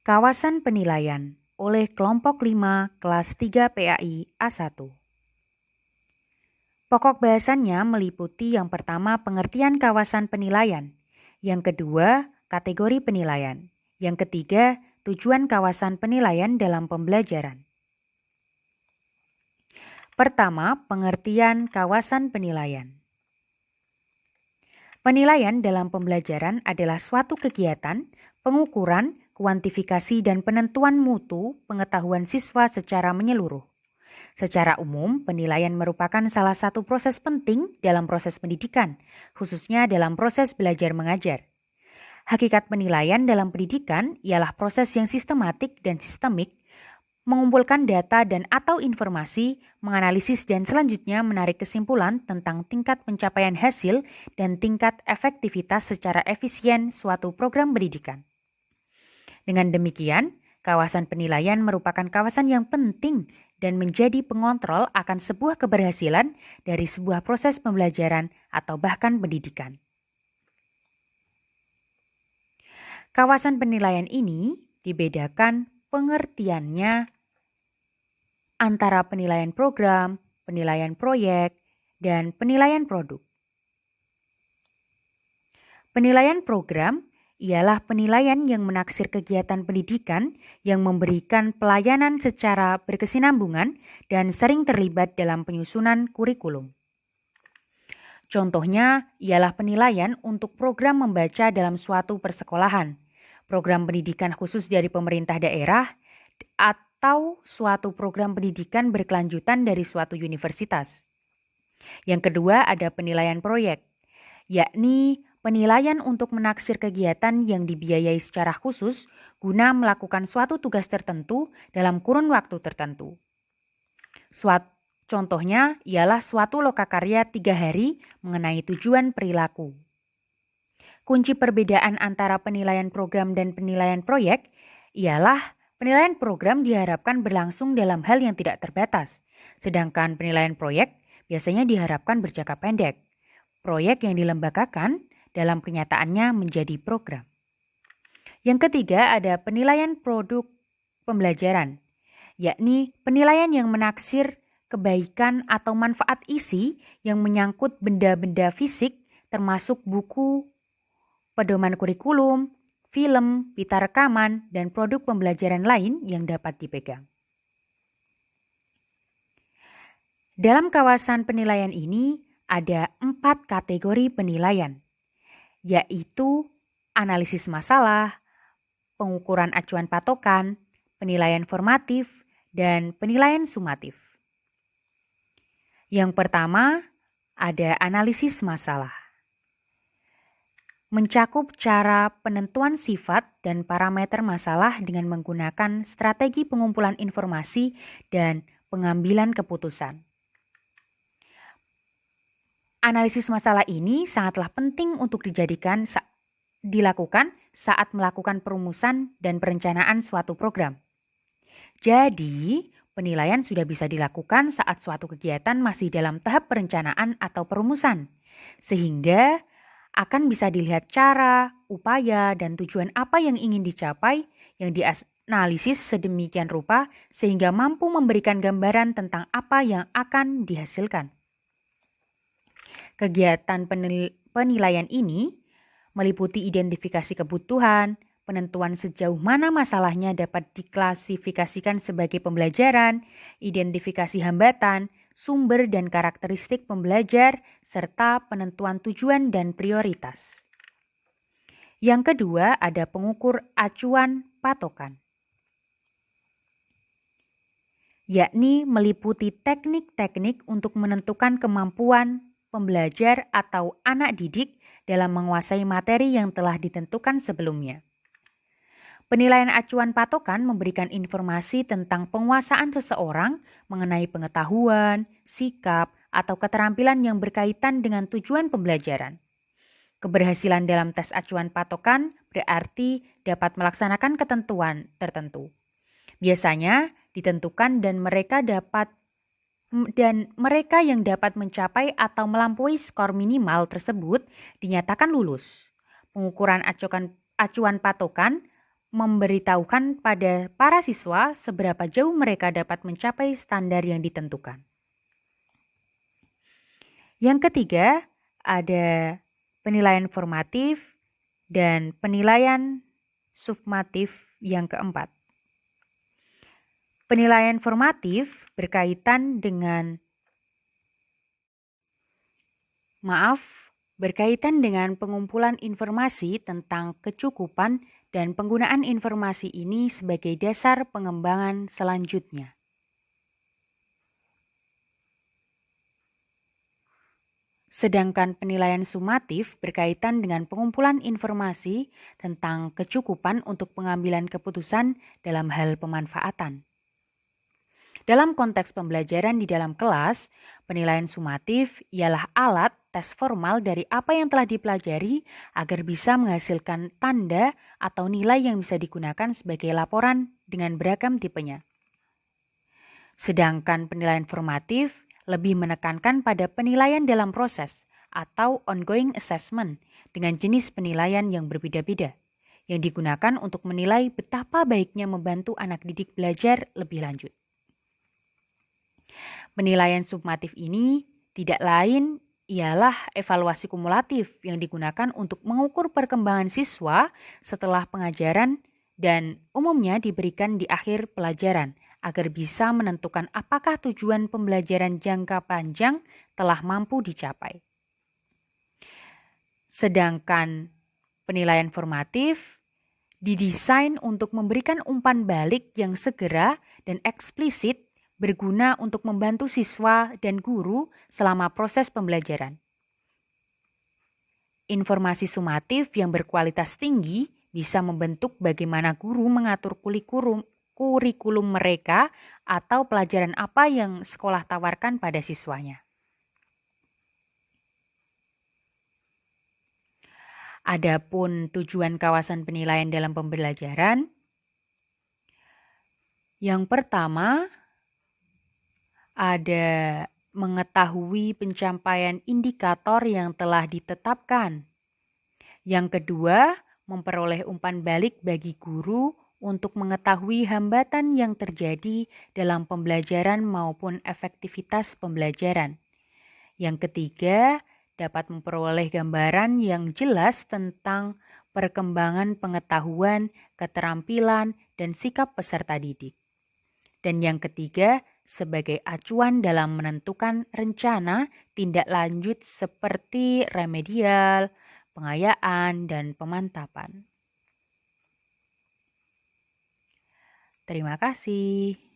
Kawasan penilaian oleh kelompok 5 kelas 3 PAI A1. Pokok bahasannya meliputi yang pertama pengertian kawasan penilaian, yang kedua kategori penilaian, yang ketiga tujuan kawasan penilaian dalam pembelajaran. Pertama, pengertian kawasan penilaian. Penilaian dalam pembelajaran adalah suatu kegiatan, pengukuran, kuantifikasi, dan penentuan mutu pengetahuan siswa secara menyeluruh. Secara umum, penilaian merupakan salah satu proses penting dalam proses pendidikan, khususnya dalam proses belajar mengajar. Hakikat penilaian dalam pendidikan ialah proses yang sistematik dan sistemik, mengumpulkan data dan atau informasi, menganalisis dan selanjutnya menarik kesimpulan tentang tingkat pencapaian hasil dan tingkat efektivitas secara efisien suatu program pendidikan. Dengan demikian, kawasan penilaian merupakan kawasan yang penting dan menjadi pengontrol akan sebuah keberhasilan dari sebuah proses pembelajaran atau bahkan pendidikan. Kawasan penilaian ini dibedakan pengertiannya antara penilaian program, penilaian proyek, dan penilaian produk. Penilaian program ialah penilaian yang menaksir kegiatan pendidikan yang memberikan pelayanan secara berkesinambungan dan sering terlibat dalam penyusunan kurikulum. Contohnya ialah penilaian untuk program membaca dalam suatu persekolahan, program pendidikan khusus dari pemerintah daerah, atau suatu program pendidikan berkelanjutan dari suatu universitas. Yang kedua ada penilaian proyek, yakni penilaian untuk menaksir kegiatan yang dibiayai secara khusus guna melakukan suatu tugas tertentu dalam kurun waktu tertentu. Contohnya ialah suatu lokakarya 3 hari mengenai tujuan perilaku. Kunci perbedaan antara penilaian program dan penilaian proyek ialah penilaian program diharapkan berlangsung dalam hal yang tidak terbatas, sedangkan penilaian proyek biasanya diharapkan berjangka pendek. Proyek yang dilembagakan dalam kenyataannya menjadi program. Yang ketiga ada penilaian produk pembelajaran, yakni penilaian yang menaksir kebaikan atau manfaat isi yang menyangkut benda-benda fisik termasuk buku, pedoman kurikulum, film, pita rekaman, dan produk pembelajaran lain yang dapat dipegang. Dalam kawasan penilaian ini ada 4 kategori penilaian, yaitu analisis masalah, pengukuran acuan patokan, penilaian formatif, dan penilaian sumatif. Yang pertama ada analisis masalah. Mencakup cara penentuan sifat dan parameter masalah dengan menggunakan strategi pengumpulan informasi dan pengambilan keputusan. Analisis masalah ini sangatlah penting untuk dilakukan saat melakukan perumusan dan perencanaan suatu program. Jadi, penilaian sudah bisa dilakukan saat suatu kegiatan masih dalam tahap perencanaan atau perumusan, sehingga akan bisa dilihat cara, upaya, dan tujuan apa yang ingin dicapai yang dianalisis sedemikian rupa sehingga mampu memberikan gambaran tentang apa yang akan dihasilkan. Kegiatan penilaian ini meliputi identifikasi kebutuhan, penentuan sejauh mana masalahnya dapat diklasifikasikan sebagai pembelajaran, identifikasi hambatan, sumber dan karakteristik pembelajar, serta penentuan tujuan dan prioritas. Yang kedua ada pengukur acuan patokan, yakni meliputi teknik-teknik untuk menentukan kemampuan pembelajar atau anak didik dalam menguasai materi yang telah ditentukan sebelumnya. Penilaian acuan patokan memberikan informasi tentang penguasaan seseorang mengenai pengetahuan, sikap, atau keterampilan yang berkaitan dengan tujuan pembelajaran. Keberhasilan dalam tes acuan patokan berarti dapat melaksanakan ketentuan tertentu. Biasanya ditentukan dan mereka yang dapat mencapai atau melampaui skor minimal tersebut dinyatakan lulus. Pengukuran acuan patokan memberitahukan pada para siswa seberapa jauh mereka dapat mencapai standar yang ditentukan. Yang ketiga, ada penilaian formatif dan penilaian sumatif yang keempat. Penilaian formatif berkaitan dengan pengumpulan informasi tentang kecukupan dan penggunaan informasi ini sebagai dasar pengembangan selanjutnya. Sedangkan penilaian sumatif berkaitan dengan pengumpulan informasi tentang kecukupan untuk pengambilan keputusan dalam hal pemanfaatan. Dalam konteks pembelajaran di dalam kelas, penilaian sumatif ialah alat tes formal dari apa yang telah dipelajari agar bisa menghasilkan tanda atau nilai yang bisa digunakan sebagai laporan dengan beragam tipenya. Sedangkan penilaian formatif lebih menekankan pada penilaian dalam proses atau ongoing assessment dengan jenis penilaian yang berbeda-beda, yang digunakan untuk menilai betapa baiknya membantu anak didik belajar lebih lanjut. Penilaian sumatif ini tidak lain ialah evaluasi kumulatif yang digunakan untuk mengukur perkembangan siswa setelah pengajaran dan umumnya diberikan di akhir pelajaran agar bisa menentukan apakah tujuan pembelajaran jangka panjang telah mampu dicapai. Sedangkan penilaian formatif didesain untuk memberikan umpan balik yang segera dan eksplisit berguna untuk membantu siswa dan guru selama proses pembelajaran. Informasi sumatif yang berkualitas tinggi bisa membentuk bagaimana guru mengatur kurikulum mereka atau pelajaran apa yang sekolah tawarkan pada siswanya. Adapun tujuan kawasan penilaian dalam pembelajaran, yang pertama ada mengetahui pencapaian indikator yang telah ditetapkan. Yang kedua, memperoleh umpan balik bagi guru untuk mengetahui hambatan yang terjadi dalam pembelajaran maupun efektivitas pembelajaran. Yang ketiga, dapat memperoleh gambaran yang jelas tentang perkembangan pengetahuan, keterampilan, dan sikap peserta didik. Dan yang ketiga, sebagai acuan dalam menentukan rencana tindak lanjut seperti remedial, pengayaan, dan pemantapan. Terima kasih.